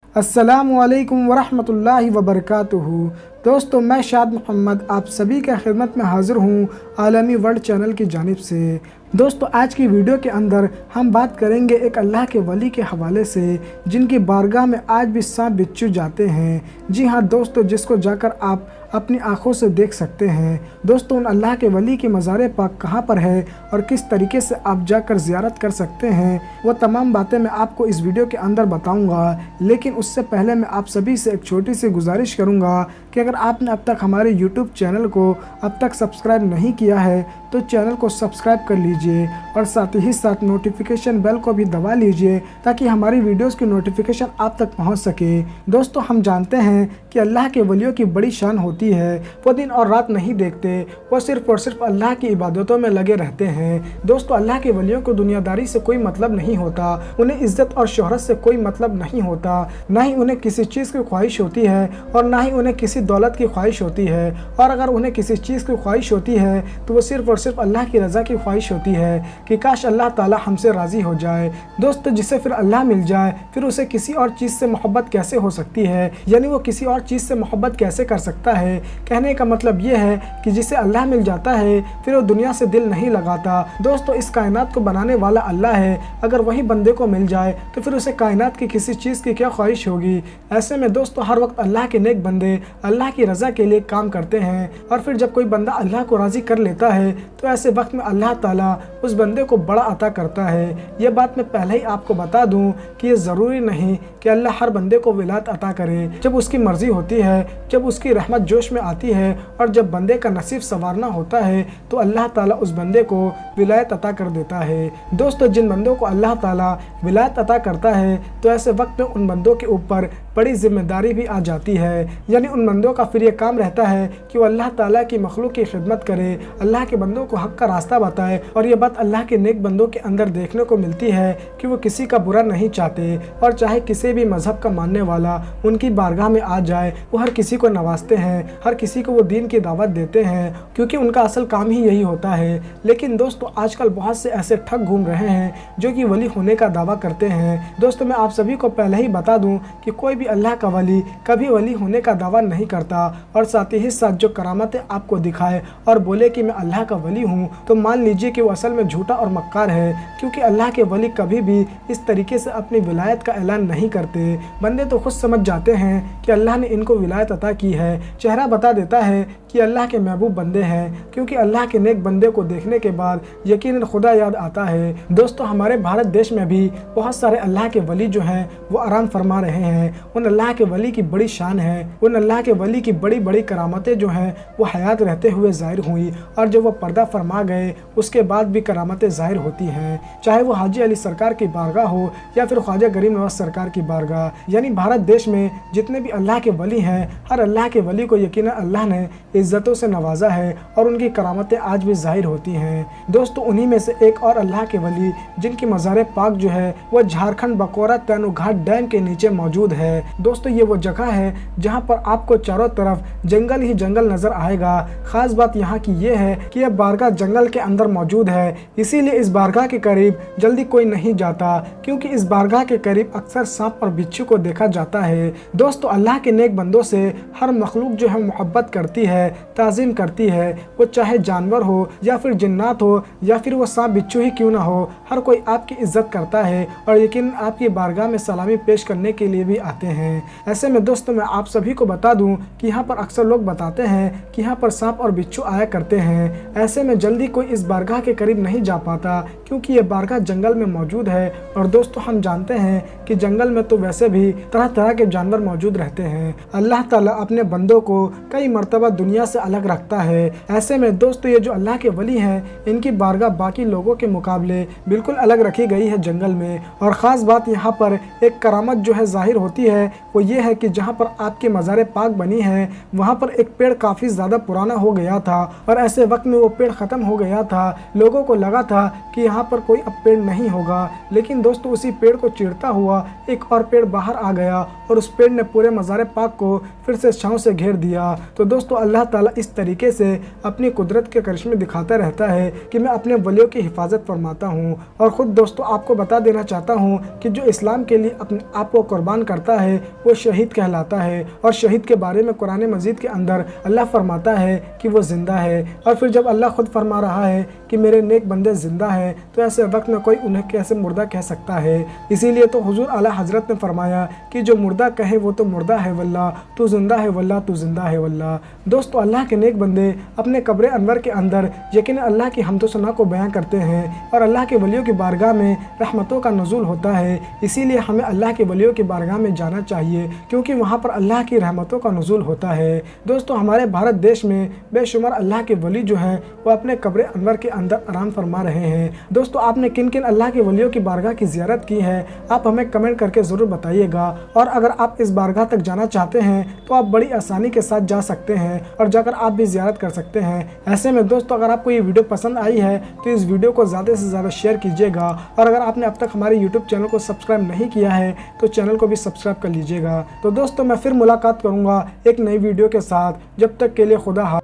अस्सलामुअलैकुम वरहमतुल्लाहि वबरकातुहू। दोस्तों, मैं शाद मोहम्मद आप सभी के खिदमत में हाज़िर हूँ आलमी वर्ल्ड चैनल की जानिब से। दोस्तों, आज की वीडियो के अंदर हम बात करेंगे एक अल्लाह के वली के हवाले से जिनकी बारगाह में आज भी सांप बिच्छू जाते हैं। जी हाँ दोस्तों, जिसको जाकर आप अपनी आंखों से देख सकते हैं। दोस्तों, उन अल्लाह के वली की मज़ार पाक कहाँ पर है और किस तरीके से आप जाकर ज़ियारत कर सकते हैं, वो तमाम बातें मैं आपको इस वीडियो के अंदर बताऊंगा। लेकिन उससे पहले मैं आप सभी से एक छोटी सी गुजारिश करूंगा कि अगर आपने अब तक हमारे यूट्यूब चैनल को अब तक सब्सक्राइब नहीं किया है तो चैनल को सब्सक्राइब कर लीजिए और साथ ही साथ नोटिफिकेशन बेल को भी दबा लीजिए ताकि हमारी वीडियोस की नोटिफिकेशन आप तक पहुंच सके। दोस्तों, हम जानते हैं कि अल्लाह के वलियों की बड़ी शान होती है। वो दिन और रात नहीं देखते, वो सिर्फ और सिर्फ अल्लाह की इबादतों में लगे रहते हैं। दोस्तों, अल्लाह के वलियों को दुनियादारी से कोई मतलब नहीं होता, उन्हें इज्जत और शोहरत से कोई मतलब नहीं होता, ना ही उन्हें किसी चीज़ की ख्वाहिश होती है और ना ही उन्हें किसी दौलत की ख्वाहिश होती है। और अगर उन्हें किसी चीज़ की ख्वाहिश होती है तो वो सिर्फ और सिर्फ अल्लाह की रज़ा की ख्वाहिश होती है कि काश अल्लाह ताला हमसे राज़ी हो जाए। दोस्तों, जिसे फिर अल्लाह मिल जाए फिर उसे किसी और चीज़ से मोहब्बत कैसे हो सकती है, यानी वो किसी और चीज़ से मोहब्बत कैसे कर सकता है। कहने का मतलब ये है कि जिसे अल्लाह मिल जाता है फिर वो दुनिया से दिल नहीं लगाता। दोस्तों, इस कायनात को बनाने वाला अल्लाह है, अगर वही बंदे को मिल जाए तो फिर उसे कायनात की किसी चीज़ की क्या ख्वाहिश होगी। ऐसे में दोस्तों, हर वक्त अल्लाह के नेक बंदे अल्लाह की रज़ा के लिए काम करते हैं और फिर जब कोई बंदा अल्लाह को राज़ी कर लेता है तो ऐसे वक्त में अल्लाह ताला उस बंदे को बड़ा अता करता है। यह बात मैं पहले ही आपको बता दूं कि ये ज़रूरी नहीं कि अल्लाह हर बंदे को विलायत अता करे। जब उसकी मर्ज़ी होती है, जब उसकी रहमत जोश में आती है और जब बंदे का नसीब संवारना होता है तो अल्लाह ताला उस बंदे को विलायत अता कर देता है। दोस्तों, जिन बंदों को अल्लाह ताला विलायत अता करता है तो ऐसे वक्त में उन बंदों के ऊपर बड़ी जिम्मेदारी भी आ जाती है, यानी उन बंदों का फिर ये काम रहता है कि वो अल्लाह ताला की मखलूक की खिदमत करे, अल्लाह के बंदों को हक का रास्ता बताए। और ये बात अल्लाह के नेक बंदों के अंदर देखने को मिलती है कि वो किसी का बुरा नहीं चाहते और चाहे किसी भी मज़हब का मानने वाला उनकी बारगाह में आ जाए वो हर किसी को नवाजते हैं, हर किसी को वो दीन की दावत देते हैं, क्योंकि उनका असल काम ही यही होता है। लेकिन दोस्तों, आजकल बहुत से ऐसे ठग घूम रहे हैं जो कि वली होने का दावा करते हैं। दोस्तों, मैं आप सभी को पहले ही बता दूं कि कोई भी अल्लाह का वली कभी वली होने का दावा नहीं करता और साथ ही साथ जो करामतें आपको दिखाए और बोले कि मैं अल्लाह का वली हूँ तो मान लीजिए कि वो असल में झूठा और मक्कार है, क्योंकि अल्लाह के वली कभी भी इस तरीके से अपनी विलायत का ऐलान नहीं करते। बंदे तो खुद समझ जाते हैं कि अल्लाह ने इनको विलायत अता की है, चेहरा बता देता है कि अल्लाह के महबूब बंदे हैं, क्योंकि अल्लाह के नेक बंदे को देखने के बाद यकीनन खुदा याद आता है। दोस्तों, हमारे भारत देश में भी बहुत सारे अल्लाह के वली जो हैं वो आराम फरमा रहे हैं। उन अल्लाह के वली की बड़ी शान है, उन अल्लाह के वली की बड़ी बड़ी करामतें जो हैं वो हयात रहते हुए ज़ाहिर हुई और जब वो पर्दा फरमा गए उसके बाद भी करामतें ज़ाहिर होती हैं, चाहे वो हाजी अली सरकार की बारगाह हो या फिर ख्वाजा गरीब नवाज सरकार की बारगाह। यानी भारत देश में जितने भी अल्लाह के वली हैं, हर अल्लाह के वली को यकीनन अल्लाह ने इज़्ज़तों से नवाजा है और उनकी करामतें आज भी ज़ाहिर होती हैं। दोस्तों, उन्हीं में से एक और अल्लाह के वली जिनकी मज़ार पाक जो है वो झारखंड बकोरा तेनुघाट डैम के नीचे मौजूद है। दोस्तों, ये वो जगह है जहाँ पर आपको चारों तरफ जंगल ही जंगल नज़र आएगा। ख़ास बात यहाँ की ये है कि यह बारगाह जंगल के अंदर मौजूद है, इसीलिए इस बारगाह के करीब जल्दी कोई नहीं जाता, क्योंकि इस बारगाह के करीब अक्सर सांप और बिच्छू को देखा जाता है। दोस्तों, अल्लाह के नेक बंदों से हर मखलूक जो है मोहब्बत करती है, ताज़ीम करती है, वो चाहे जानवर हो या फिर जिन्नात हो या फिर वो सांप बिच्छू ही क्यों ना हो, हर कोई आपकी इज्जत करता है और यकीन आपकी बारगाह में सलामी पेश करने के लिए भी आते हैं। ऐसे में दोस्तों, मैं आप सभी को बता दूं कि यहाँ पर अक्सर लोग बताते हैं कि यहाँ पर सांप और बिच्छू आया करते हैं। ऐसे में जल्दी कोई इस बारगाह के करीब नहीं जा पाता, क्योंकि ये बारगाह जंगल में मौजूद है और दोस्तों, हम जानते हैं कि जंगल में तो वैसे भी तरह तरह के जानवर मौजूद रहते हैं। अल्लाह ताला अपने बंदों को कई मर्तबा दुनिया से अलग रखता है। ऐसे में दोस्तों, ये जो अल्लाह के वली हैं इनकी बारगाह बाकी लोगों के मुकाबले बिल्कुल अलग रखी गई है जंगल में। और ख़ास बात यहाँ पर एक करामत जो है ज़ाहिर होती है वो ये है कि जहाँ पर आपकी मज़ार पाक बनी है वहाँ पर एक पेड़ काफ़ी ज़्यादा पुराना हो गया था और ऐसे वक्त में वो पेड़ ख़त्म हो गया था। लोगों को लगा था कि यहाँ वहाँ पर कोई अब पेड़ नहीं होगा। लेकिन दोस्तों उसी पेड़ को चीरता हुआ एक और पेड़ बाहर आ गया और उस पेड़ ने पूरे मज़ार पाक को फिर से छाँव से घेर दिया। तो दोस्तों अल्लाह ताला इस तरीके से अपनी कुदरत के करिश्मे दिखाता रहता है कि मैं अपने वलियों की हिफाजत फरमाता हूँ। और ख़ुद दोस्तों आपको बता देना चाहता हूँ कि जो इस्लाम के लिए अपने आप को कुर्बान करता है वो शहीद कहलाता है। और शहीद के बारे में कुरान मजीद के अंदर अल्लाह फरमाता है कि वो ज़िंदा है। और फिर जब अल्लाह खुद फरमा रहा है कि मेरे नेक बंदे ज़िंदा हैं, तो ऐसे वक्त में कोई उन्हें कैसे मुर्दा कह सकता है। इसीलिए तो हुजूर आला हज़रत ने फरमाया कि जो मुर्दा कहे वो तो मुर्दा है वल्लाह, तू ज़िंदा है वल्लाह, तू ज़िंदा है वल्लाह। दोस्तों अल्लाह के नेक बंदे अपने कब्र अनवर के अंदर यकीन अल्लाह की हमदो सना को बयां करते हैं और अल्लाह के वलियों की बारगाह में रहमतों का नुज़ूल होता है। इसीलिए हमें अल्लाह के वलियों की बारगाह में जाना चाहिए क्योंकि वहाँ पर अल्लाह की रहमतों का नुज़ूल होता है। दोस्तों हमारे भारत देश में बेशुमार अल्लाह के वली जो हैं वो अपने कब्र अनवर के अंदर आराम फरमा रहे हैं। दोस्तों आपने किन किन अल्लाह के वलियों की बारगाह की ज़ियारत की है आप हमें कमेंट करके ज़रूर बताइएगा। और अगर आप इस बारगाह तक जाना चाहते हैं तो आप बड़ी आसानी के साथ जा सकते हैं और जाकर आप भी ज़ियारत कर सकते हैं। ऐसे में दोस्तों अगर आपको ये वीडियो पसंद आई है तो इस वीडियो को ज़्यादा से ज़्यादा शेयर कीजिएगा। और अगर आपने अब तक हमारे यूट्यूब चैनल को सब्सक्राइब नहीं किया है तो चैनल को भी सब्सक्राइब कर लीजिएगा। तो दोस्तों मैं फिर मुलाकात करूँगा एक नई वीडियो के साथ। जब तक के लिए खुदा हाफ़िज़।